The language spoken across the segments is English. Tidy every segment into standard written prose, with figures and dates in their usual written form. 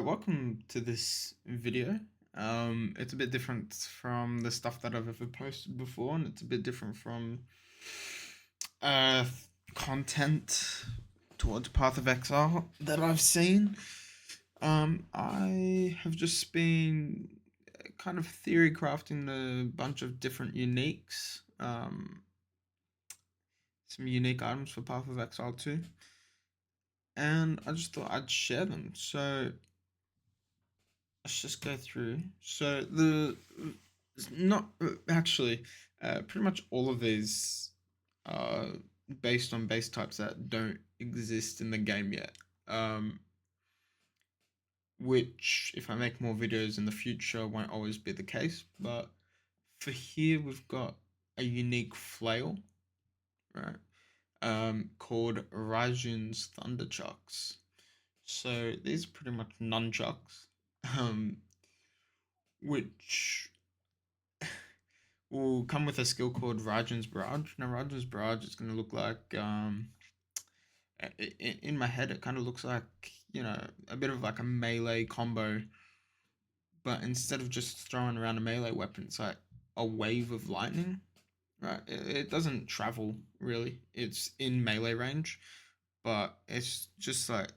Welcome to this video. It's a bit different from the stuff that I've ever posted before, and it's a bit different from uh, content towards Path of Exile that I've seen. I have just been kind of theory crafting a bunch of different uniques, some unique items for Path of Exile 2, and I just thought I'd share them. So let's just go through. So the not actually, pretty much all of these are based on base types that don't exist in the game yet. Which, if I make more videos in the future, won't always be the case. But for here, we've got a unique flail, right? Called Rajun's Thunderchucks. So these are pretty much nunchucks. Um, which will come with a skill called Rajan's Barrage. Now, Rajan's Barrage is going to look like, in my head, it kind of looks like, a bit of like a melee combo, but instead of just throwing around a melee weapon, it's like a wave of lightning, right? It doesn't travel really, it's in melee range, but it's just like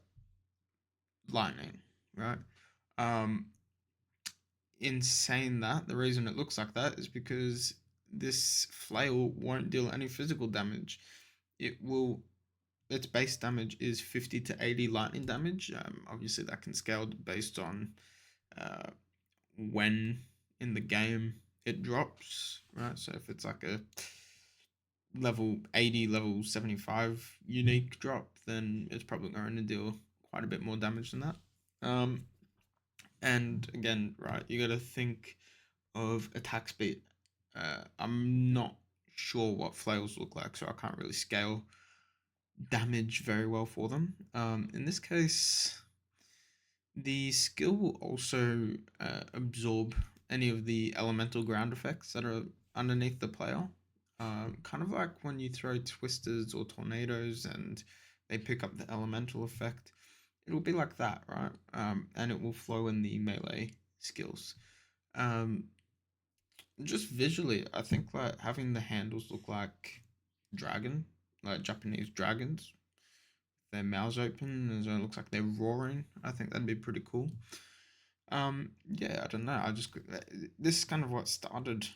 lightning, right? Um, in saying that, the reason it looks like that is because this flail won't deal any physical damage. It will. Its base damage is 50 to 80 lightning damage. Obviously, that can scale based on uh, when in the game it drops, right? So if it's like a level 80, level 75 unique drop, then it's probably going to deal quite a bit more damage than that. Um, and again, right, you got to think of attack speed. I'm not sure what flails look like, so I can't really scale damage very well for them. In this case, the skill will also absorb any of the elemental ground effects that are underneath the player. Kind of like when you throw twisters or tornadoes and they pick up the elemental effect. It'll be like that, right? And it will flow in the melee skills. Um, just visually, I think like having the handles look like dragon, like Japanese dragons, their mouths open, and it looks like they're roaring. I think that'd be pretty cool. Yeah, I don't know. This is kind of what started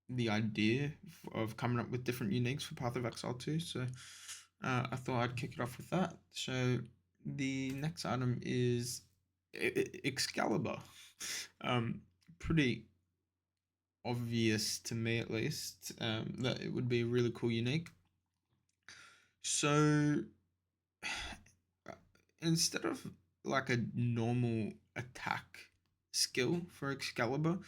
the idea of coming up with different uniques for Path of Exile 2. So I thought I'd kick it off with that. So the next item is Excalibur. Pretty obvious to me at least, that it would be a really cool unique. So instead of like a normal attack skill for Excalibur,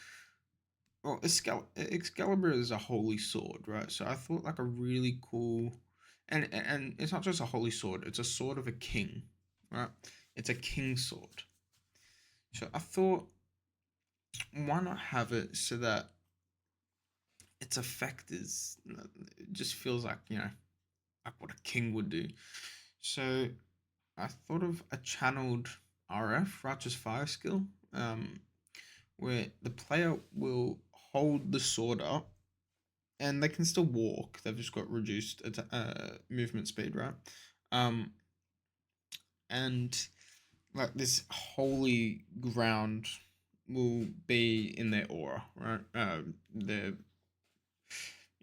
well, Excalibur is a holy sword, right? So I thought like a really cool, and it's not just a holy sword; it's a sword of a king, right? It's a king sword. So I thought, why not have it so that its effect is, it just feels like, like what a king would do. So I thought of a channeled RF, Righteous Fire skill, where the player will hold the sword up and they can still walk. They've just got reduced movement speed, right? Um, and like this holy ground will be in their aura, right?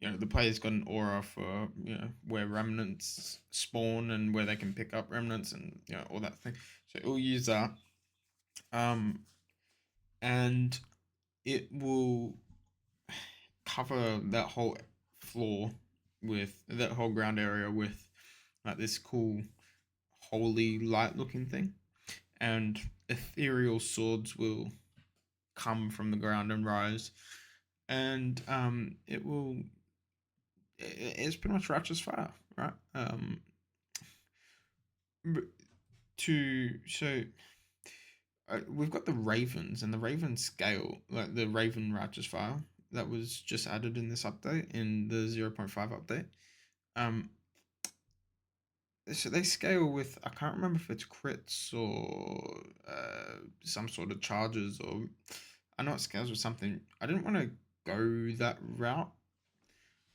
The player's got an aura for, where remnants spawn and where they can pick up remnants and, all that thing. So it will use that. And it will cover that whole floor with that whole ground area with like this cool holy light looking thing, and ethereal swords will come from the ground and rise, and it's pretty much righteous fire, right? To so we've got the ravens, and the raven scale, like the raven righteous fire that was just added in this update, in the 0.5 update. Um, so they scale with, I can't remember if it's crits or some sort of charges, or I know it scales with something. I didn't want to go that route,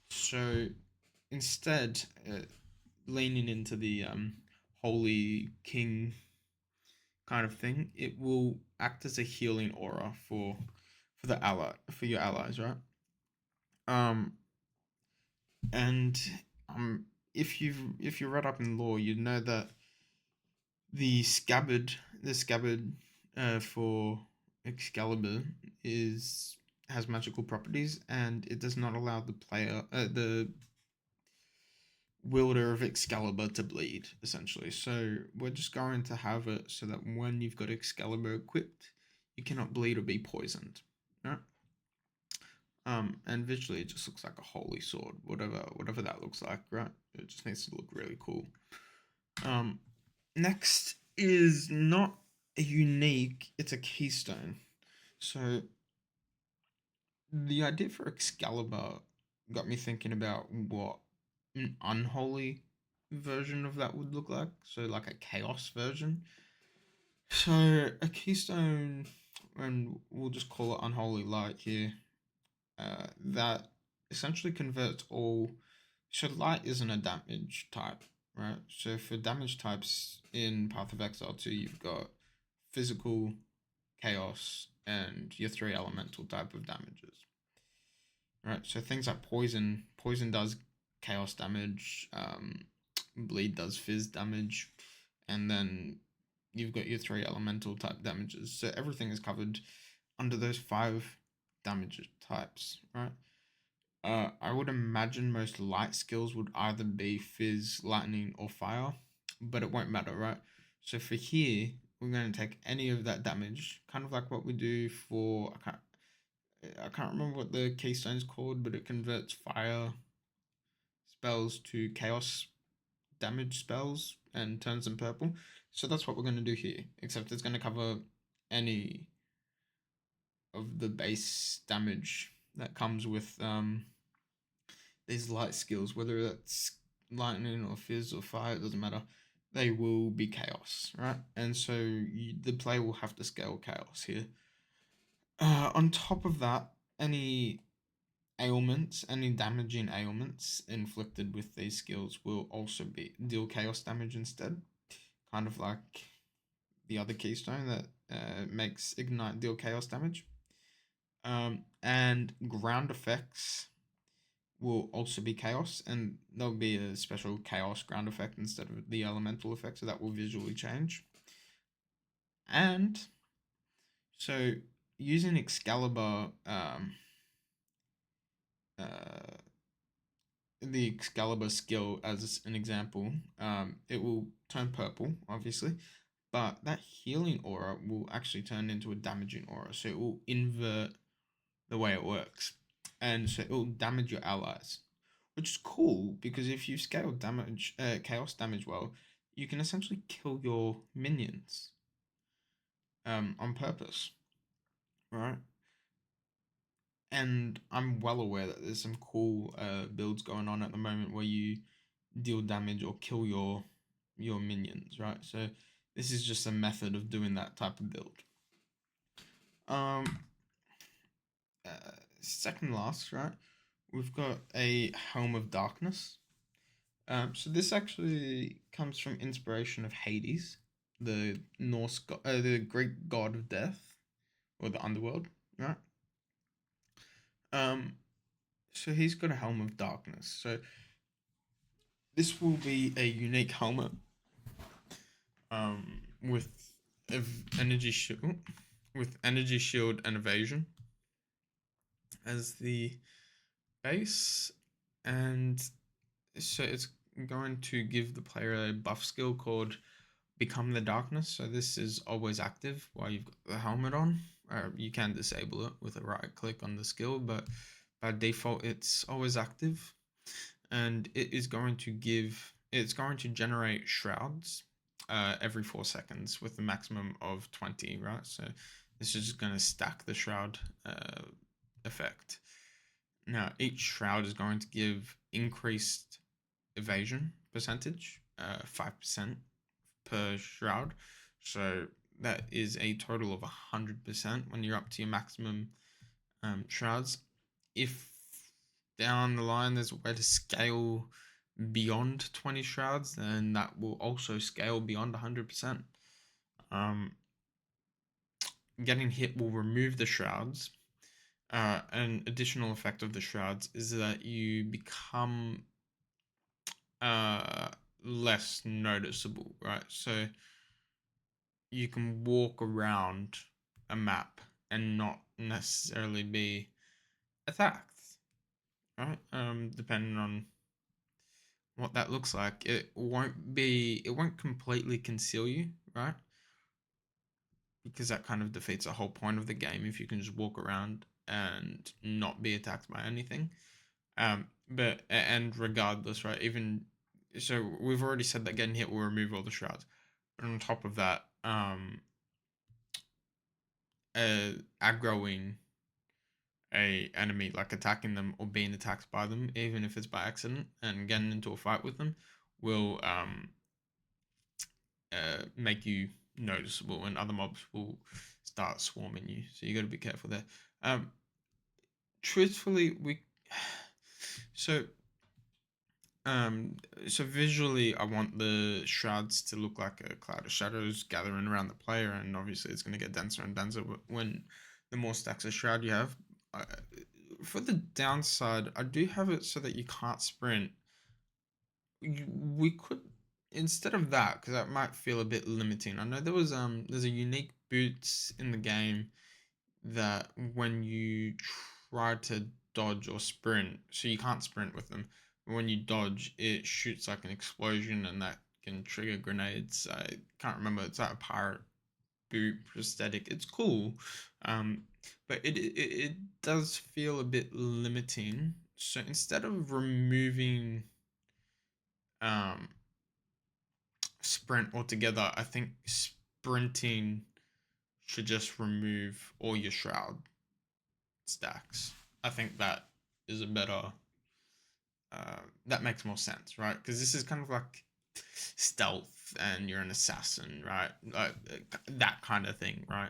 so instead, leaning into the holy king kind of thing, it will act as a healing aura for the ally for your allies, right? Um, and if you're read up in lore, you know that the scabbard, the scabbard, for Excalibur is has magical properties, and it does not allow the wielder of Excalibur to bleed, essentially. So we're just going to have it so that when you've got Excalibur equipped, you cannot bleed or be poisoned. Right? And visually it just looks like a holy sword, whatever that looks like, right? It just needs to look really cool. Um, Next is not a unique, it's a keystone. So the idea for Excalibur got me thinking about what an unholy version of that would look like. So like a chaos version. So a keystone, and we'll just call it unholy light here. That essentially converts all. So light isn't a damage type, right? So for damage types in Path of Exile 2, you've got physical, chaos, and your three elemental type of damages. Right, so things like poison does chaos damage, bleed does fizz damage, and then you've got your three elemental type damages. So everything is covered under those five damage types, right? I would imagine most light skills would either be fizz, lightning, or fire, but it won't matter, right? So for here, we're going to take any of that damage, kind of like what we do for I can't remember what the keystone's called, but it converts fire spells to chaos damage spells and turns them purple. So that's what we're going to do here, except it's going to cover any of the base damage that comes with these light skills, whether that's lightning or fizz or fire, it doesn't matter. They will be chaos, right? And so the player will have to scale chaos here. On top of that, any any damaging ailments inflicted with these skills will also be deal chaos damage instead, kind of like the other keystone that makes ignite deal chaos damage. And ground effects will also be chaos, and there'll be a special chaos ground effect instead of the elemental effect, so that will visually change. And so using Excalibur, uh, the Excalibur skill as an example, it will turn purple, obviously, but that healing aura will actually turn into a damaging aura, so it will invert the way it works, and so it will damage your allies, which is cool because if you scale chaos damage well, you can essentially kill your minions, on purpose, right? And I'm well aware that there's some cool builds going on at the moment where you deal damage or kill your minions, right? So this is just a method of doing that type of build. Um, Second last, right? We've got a Helm of Darkness. So this actually comes from inspiration of Hades, the the Greek god of death or the underworld, right? Um, so he's got a Helm of Darkness. So this will be a unique helmet, with energy shield, and evasion as the base, and so it's going to give the player a buff skill called Become the Darkness. So this is always active while you've got the helmet on. You can disable it with a right click on the skill, but by default it's always active, and it's going to generate shrouds every 4 seconds with a maximum of 20, right? So this is just going to stack the shroud effect. Now each shroud is going to give increased evasion percentage, 5% per shroud. So that is a total of 100% when you're up to your maximum shrouds. If down the line there's a way to scale beyond 20 shrouds, then that will also scale beyond 100%. Um, Getting hit will remove the shrouds. An additional effect of the shrouds is that you become uh, less noticeable, right? So you can walk around a map and not necessarily be attacked, right? Depending on what that looks like, it won't completely conceal you, right? Because that kind of defeats the whole point of the game if you can just walk around and not be attacked by anything. But and regardless, right? Even so, we've already said that getting hit will remove all the shrouds. But on top of that, aggroing a enemy, like attacking them or being attacked by them, even if it's by accident, and getting into a fight with them, will make you noticeable, and other mobs will start swarming you. So you got to be careful there. Um, Truthfully, we so um so visually, I want the shrouds to look like a cloud of shadows gathering around the player, and obviously it's going to get denser and denser when the more stacks of shroud you have. Uh, for the downside, I do have it so that you can't sprint. We could, instead of that, because that might feel a bit limiting. I know there's a unique boots in the game that when you try to dodge or sprint, so you can't sprint with them. But when you dodge, it shoots like an explosion, and that can trigger grenades. I can't remember. It's like a pirate boot prosthetic. It's cool, um, but it does feel a bit limiting. So instead of removing um, sprint altogether, I think sprinting should just remove all your shroud stacks. I think that is a better. That makes more sense, right? Because this is kind of like stealth, and you're an assassin, right? Like that kind of thing, right?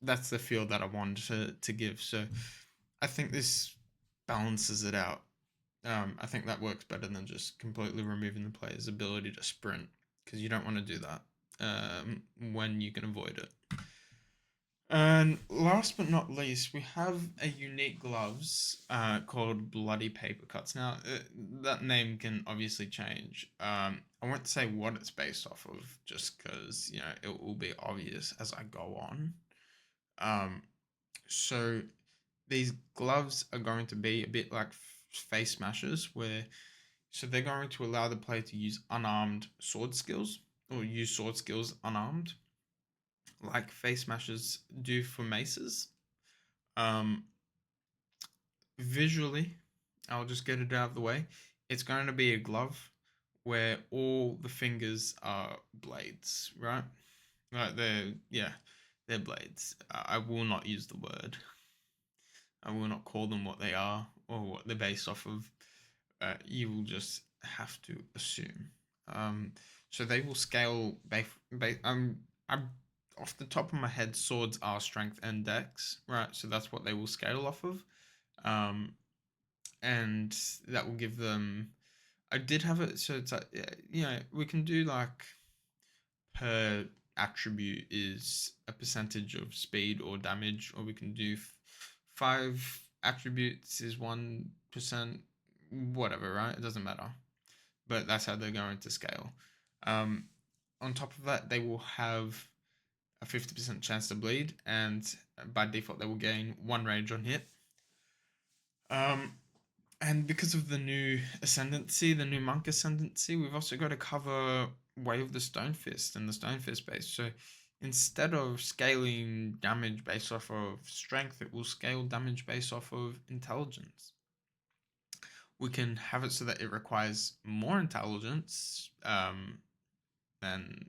That's the feel that I wanted to give. So I think this balances it out. I think that works better than just completely removing the player's ability to sprint, because you don't want to do that when you can avoid it. And last but not least, we have a unique gloves called Bloody Paper Cuts. Now, that name can obviously change. I won't say what it's based off of, just because it will be obvious as I go on. Um, so these gloves are going to be a bit like face smashers, where so they're going to allow the player to use unarmed sword skills, or use sword skills unarmed, like face smashers do for maces. Um, Visually, I'll just get it out of the way. It's going to be a glove where all the fingers are blades, right? Right, they're blades. I will not use the word. I will not call them what they are or what they're based off of. You will just have to assume. Um, so they will scale. I'm off the top of my head. Swords are strength and dex, right? So that's what they will scale off of. Um, and that will give them. I did have it, so it's like we can do like per attribute is a percentage of speed or damage, or we can do five attributes is 1%, whatever, right? It doesn't matter, but that's how they're going to scale. Um, on top of that, they will have a 50% chance to bleed, and by default, they will gain one rage on hit. Um, and because of the new ascendancy, the new monk ascendancy, we've also got to cover Way of the Stone Fist and the Stone Fist base. So instead of scaling damage based off of strength, it will scale damage based off of intelligence. We can have it so that it requires more intelligence than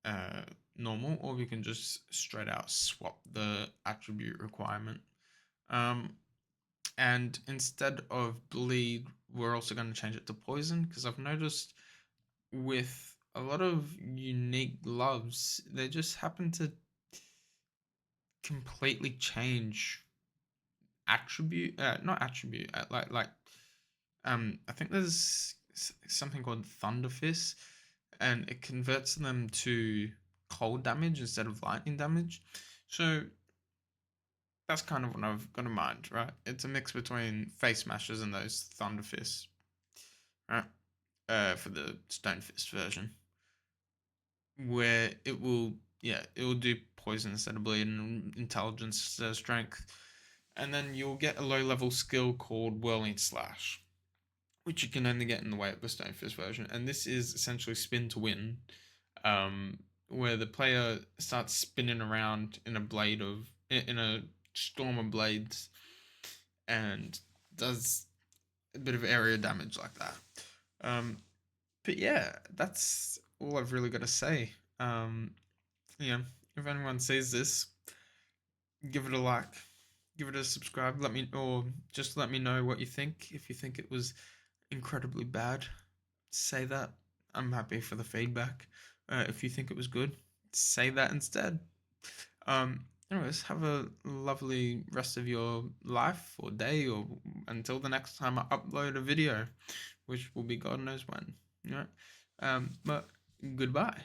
uh, normal, or we can just straight out swap the attribute requirement. Um, and instead of bleed, we're also going to change it to poison, because I've noticed with a lot of unique gloves. They just happen to completely change attribute, not attribute, I think there's something called Thunder Fist, and it converts them to cold damage instead of lightning damage. So that's kind of what I've got in mind, right? It's a mix between Face Smashers and those Thunder Fists, right? For the Stone Fist version, where it will do poison instead of bleed and intelligence instead of strength, and then you'll get a low level skill called Whirling Slash, which you can only get in the way of the Stone Fist version, and this is essentially spin to win, where the player starts spinning around in a storm of blades, and does a bit of area damage like that. Um, but yeah, that's all I've really got to say. Um, yeah, if anyone sees this, give it a like, give it a subscribe. Just let me know what you think. If you think it was incredibly bad, say that. I'm happy for the feedback. If you think it was good, say that instead. Anyways, have a lovely rest of your life or day, or until the next time I upload a video, which will be God knows when. All right. But goodbye.